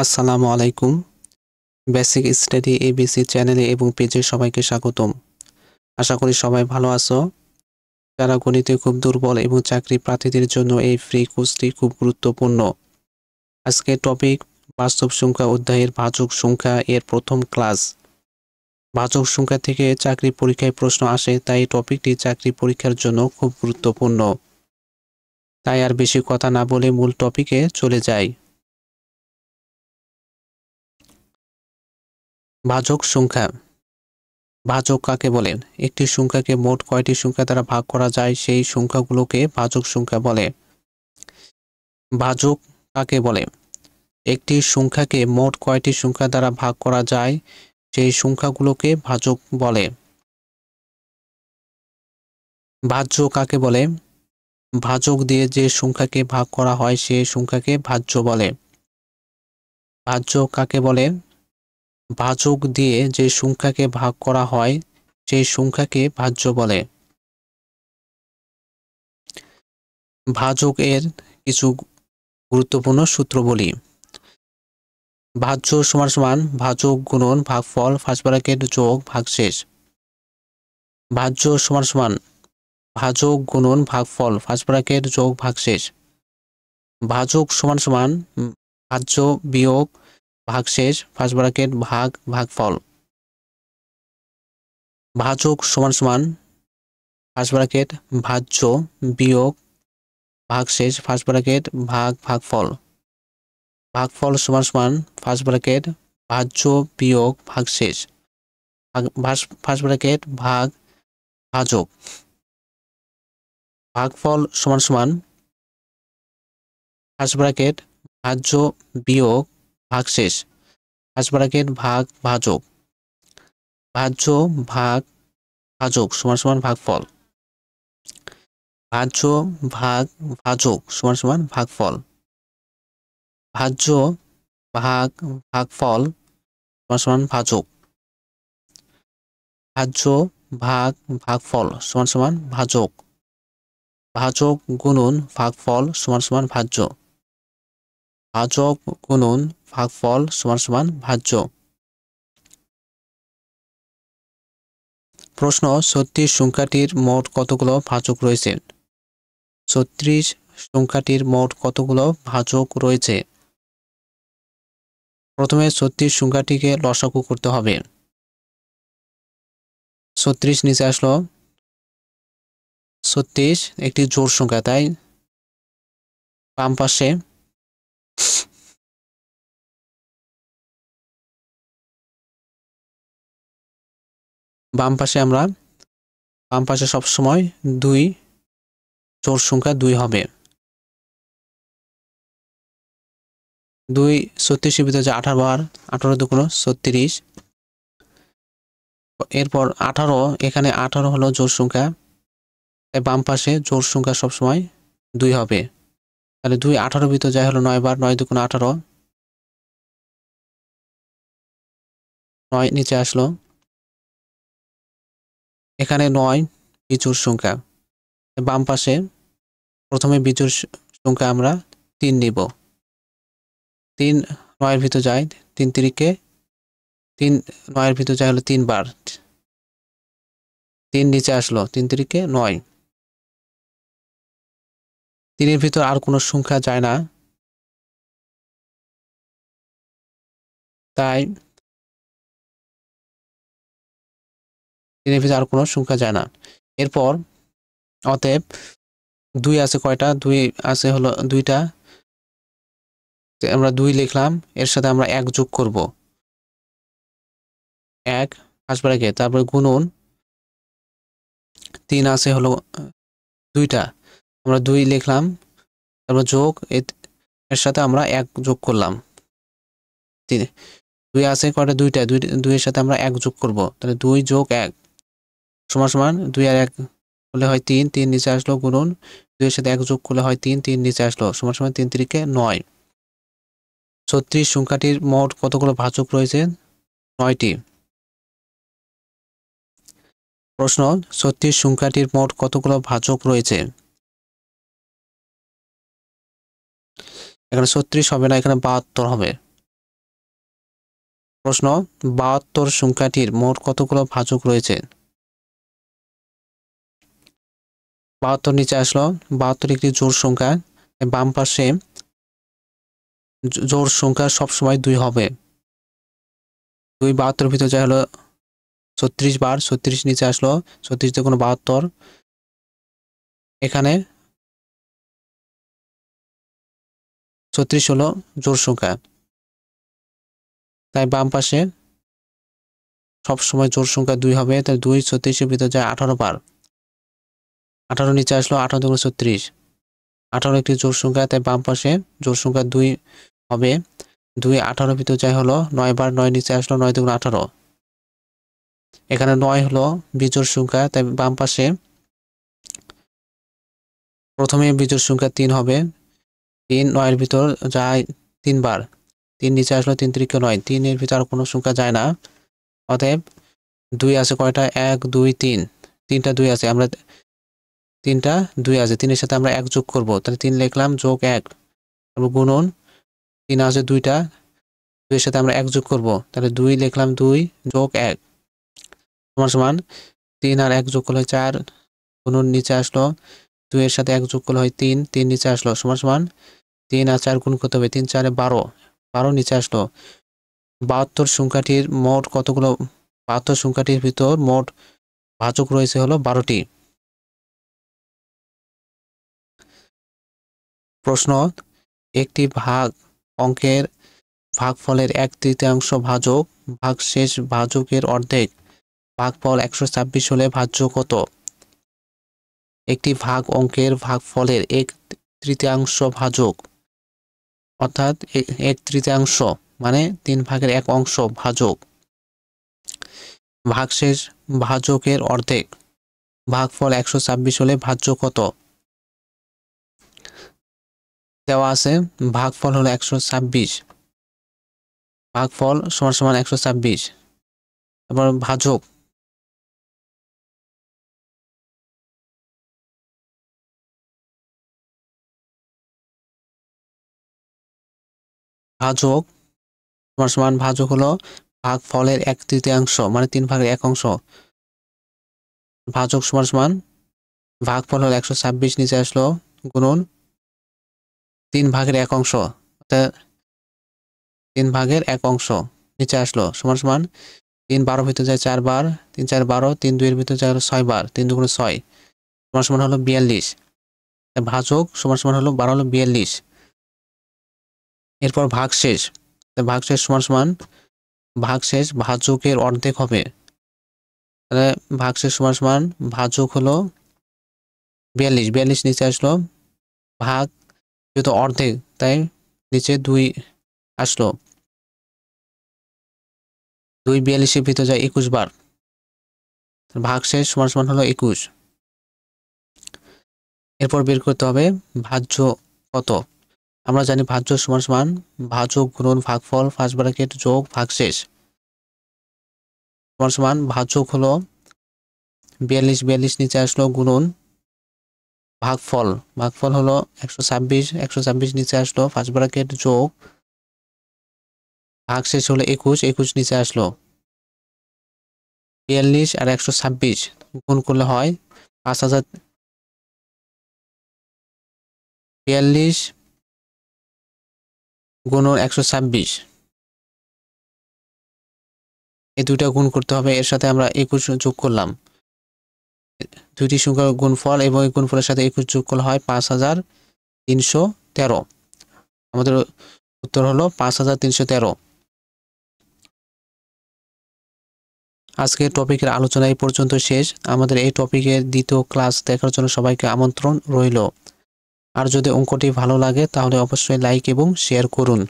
আসসালামু আলাইকুম। Basic study ABC চ্যানেলে এবং পেজে সবাইকে স্বাগতম। আশা করি সবাই ভালো আছো। যারা গণিতে খুব দুর্বল এবং চাকরি প্রার্থীদের জন্য এই ফ্রি কোর্সটি খুব গুরুত্বপূর্ণ। আজকের টপিক বাস্তব সংখ্যা অধ্যায়ের ভাজক সংখ্যা এর প্রথম ক্লাস। ভাজক সংখ্যা থেকে চাকরি পরীক্ষায় প্রশ্ন আসে, তাই টপিকটি চাকরি পরীক্ষার জন্য খুব গুরুত্বপূর্ণ। তাই আর বেশি কথা না বলে মূল টপিকে চলে যাই। ভাজক সংখ্যা। ভাজক কাকে বলে? একটি সংখ্যাকে মোট কয়টি সংখ্যা দ্বারা ভাগ করা যায় সেই সংখ্যাগুলোকে ভাজক সংখ্যা বলে। ভাজক কাকে বলে? একটি সংখ্যাকে মোট কয়টি সংখ্যা দ্বারা ভাগ করা যায় সেই সংখ্যাগুলোকে ভাজক বলে। ভাজ্য কাকে বলে? ভাজক দিয়ে যে সংখ্যাকে ভাগ করা হয় সেই সংখ্যাকে ভাজ্য বলে। ভাজ্য কাকে বলে? ভাজক দিয়ে যে সংখ্যাকে ভাগ করা হয় সেই সংখ্যাকে ভাজ্য বলে। ভাজক এর কিছু গুরুত্বপূর্ণ সূত্র বলি। ভাজ্য সমান সমান ভাজক গুণন ভাগফল ফার্স্ট ব্র্যাকেট যোগ ভাগশেষ। ভাজ্য সমান সমান ভাজক গুণন ভাগফল ফার্স্ট ব্র্যাকেট যোগ ভাগশেষ। ভাজক সমান সমান ভাজ্য বিয়োগ ভাগশেষ ফার্স্ট ব্র্যাকেট ভাগ ভাগফল। ভাজক সমান সমান ফার্স্ট ব্র্যাকেট ভাজ্য বিয়োগ ভাগশেষ ফার্স্ট ব্র্যাকেট ভাগ ভাগফল। ভাগফল সমান সমান ফার্স্ট ব্র্যাকেট ভাজ্য বিয়োগ ভাগশেষ ফার্স্ট ব্র্যাকেট ভাগ ভাজক। ভাগফল সমান সমান ফার্স্ট ব্র্যাকেট ভাজ্য বিয়োগ ভাগশেষ ফার্স্ট ব্র্যাকেট ভাগ ভাজক। ভাজ্য ভাগ ভাজক সমান সমান ভাগফল। ভাজ্য ভাগ ভাজক সমান সমান ভাগফল। ভাজ্য ভাগ ভাগফল সমান সমান ভাজক। ভাজ্য ভাগ ভাগফল সমান সমান ভাজক। ভাজক গুণন ভাগফল সমান সমান ভাজ্য। ভাজক গুণন ভাগফল সমান সমান ভাজ্য। প্রশ্ন: 36 সংখ্যাটির মোট কতগুলো ভাজক রয়েছে? 36 সংখ্যাটির মোট কতগুলো ভাজক রয়েছে? প্রথমে 36 সংখ্যাটিকে লসাগু করতে হবে। 36 নিচে আসলো। 36 একটি জোড় সংখ্যা, তাই বাম পাশে আমরা বাম পাশে সবসময় 2 জোড় সংখ্যা 2 হবে। 2 36 এর ভিতরে যে 18 বার, 18 দুগুণ 36। এরপর 18, এখানে 18 হলো জোড় সংখ্যা, তাই বাম পাশে জোড় সংখ্যা সবসময় 2 হবে। তাহলে 2 18 ভিতরে যায় হলো 9 বার, 9 দুগুণ 18, 9 নিচে আসলো। এখানে 9 বিজোড় সংখ্যা, বাম পাশে প্রথমে বিজোড় সংখ্যা আমরা 3 নিব। 3 9 এর ভিতর যায়, 3 তিরিকে 3, 9 এর ভিতর যায় হলো 3 বার, 3 নিচে আসলো, 3 তিরিকে 9। 3 এর ভিতর আর কোনো সংখ্যা যায় না, তাই 3 এর ভিতর আর কোনো সংখ্যা যায় না। এরপর অতএব 2 আছে কয়টা? 2 আছে হলো 2টা, আমরা 2 লিখলাম, এর সাথে আমরা 1 যোগ করব। 1 ফার্স্ট ব্র্যাকেট, তারপরে গুণন 3 আছে হলো 2টা, আমরা 2 লিখলাম, তারপর যোগ এর সাথে আমরা 1 যোগ করলাম। 2 আছে কয়টা? 2টা, 2 এর সাথে আমরা 1 যোগ করব, তাহলে 2 যোগ 1 সমান সমান 2 আর 1 হলে হয় 3, 3 নিচে আসলো, গুণন 2 এর সাথে 1 যোগ করলে হয় 3, 3 নিচে আসলো, সমান সমান 3 তিরিকে 9। 36 সংখ্যাটির মোট কতগুলো ভাজক রয়েছে? 9টি। প্রশ্ন: 36 সংখ্যাটির মোট কতগুলো ভাজক রয়েছে? এখানে 36 হবে না, এখানে 72 হবে। প্রশ্ন 72 সংখ্যাটির মোট কতগুলো ভাজক রয়েছে? 72 নিচে আসলো, 72 একটি জোড় সংখ্যা, বাম পাশে জোড় সংখ্যা সবসময় 2 হবে। 2 72 ভিতরে যা হলো 36 বার, 36 নিচে আসলো, 36 দিয়ে কোনো 72, এখানে 36 হলো জোড় সংখ্যা, তাই বাম পাশে সবসময় জোড় সংখ্যা 2 হবে, তাই 2 36 এর ভিতরে যায় 18 বার, 18 নিচে আসলো, 18 দুগুণ 36, 18 একটি জোড় সংখ্যা, তাই বাম পাশে জোড় সংখ্যা 2 হবে, 2 18 ভিতরে যায় হলো 9 বার, 9 নিচে আসলো, 9 দুগুণ 18, এখানে 9 হলো বিজোড় সংখ্যা, তাই বাম পাশে প্রথমে বিজোড় সংখ্যা 3 হবে, 3 9 এর ভিতর যায় 3 বার, 3 নিচে আসলো, 3 3 9, 3 এর ভিতর কোনো সংখ্যা যায় না, অতএব 2 আছে কয়টা, 1 2 3, 3টা 2 আছে, আমরা 3টা 2 আছে, 3 এর সাথে আমরা 1 যোগ করব, তাহলে 3 লিখলাম যোগ 1, তারপর গুণন 3 আছে 2টা, 2 এর সাথে আমরা 1 যোগ করব, তাহলে 2 লিখলাম 2 যোগ 1 সমান সমান 3 আর 1 যোগ করলে 4, গুণন নিচে আসলো, 2 এর সাথে 1 যোগ করলে হয় 3, 3 নিচে আসলো, সমান সমান 3 আর 4 গুণ করতে হবে, 3 4 12, 12 নিচে আসলো। 72 সংখ্যাটির মোট কতগুলো, 72 সংখ্যাটির ভিতর মোট ভাজক রয়েছে হলো 12টি। প্রশ্ন একটি অঙ্কের ভাগফলের 1/3 ভাজক ভাগশেষ ভাজকের অর্ধেক, ভাগফল 126 হলে ভাজ্য কত? একটি অঙ্কের ভাগফলের 1/3 ভাজক, অর্থাৎ 1/3 মানে 3 ভাগের 1 অংশ ভাজক, ভাগশেষ ভাজকের অর্ধেক, ভাগফল 126 হলে ভাজ্য কত? দেওয়া আছে ভাগফল হলো 126, ভাগফল সমান সমান 126, তারপর ভাজক, ভাজক সমান সমান ভাজক হলো ভাগফলের 1/3 মানে 3 ভাগের 1 অংশ, ভাজক সমান সমান ভাগফল হলো 126 নিচে আসলো, গুণন 3 ভাগের 1 অংশ, অর্থাৎ 3 ভাগের 1 অংশ নিচে আসলো, সমান সমান 3 12 ভিতরে যায় 4 বার, 3 4 12, 3 2 এর ভিতরে যায় 6 বার, 3 2 6 সমান সমান হলো 42, ভাজক সমান সমান হলো 12 হলো 42। এরপর ভাগশেষ, ভাগশেষ সমান সমান ভাগশেষ ভাজকের অর্ধেক হবে, তাহলে ভাগশেষ সমান সমান ভাজক হলো 42, 42 নিচে আসলো, ভাগ যেহেতু অর্ধেক তাই নিচে 2 আসলো, 2 42 এর ভিতরে যায় 21 বার, ভাগশেষ সমান সমান হলো 21। এরপর বের করতে হবে ভাজ্য কত। আমরা জানি ভাজ্য সমান সমান ভাজক গুণন ভাগফল ফার্স্ট ব্র্যাকেট যোগ ভাগশেষ, সমান সমান ভাজক হলো 42, 42 নিচে আসলো, গুণন ভাগফল, ভাগফল হলো 126, 126 নিচে আসলো, ফার্স্ট ব্র্যাকেট যোগ ভাগশেষ হলো 21, 21 নিচে আসলো, 42 আর 126 গুণ করলে হয় 5000, 42 গুণন 126, এই দুইটা গুণ করতে হবে, এর সাথে আমরা 21 যোগ করলাম, দুইটি সংখ্যার গুণফল এবং এই গুণফলের সাথে 21 যোগ করলে হয় 5313, আমাদের উত্তর হলো 5313। আজকে টপিকের আলোচনা এই পর্যন্ত শেষ। আমাদের এই টপিকের দ্বিতীয় ক্লাস দেখার জন্য সবাইকে আমন্ত্রণ রইল। আর যদি অঙ্কটি ভালো লাগে তাহলে অবশ্যই লাইক এবং শেয়ার করুন।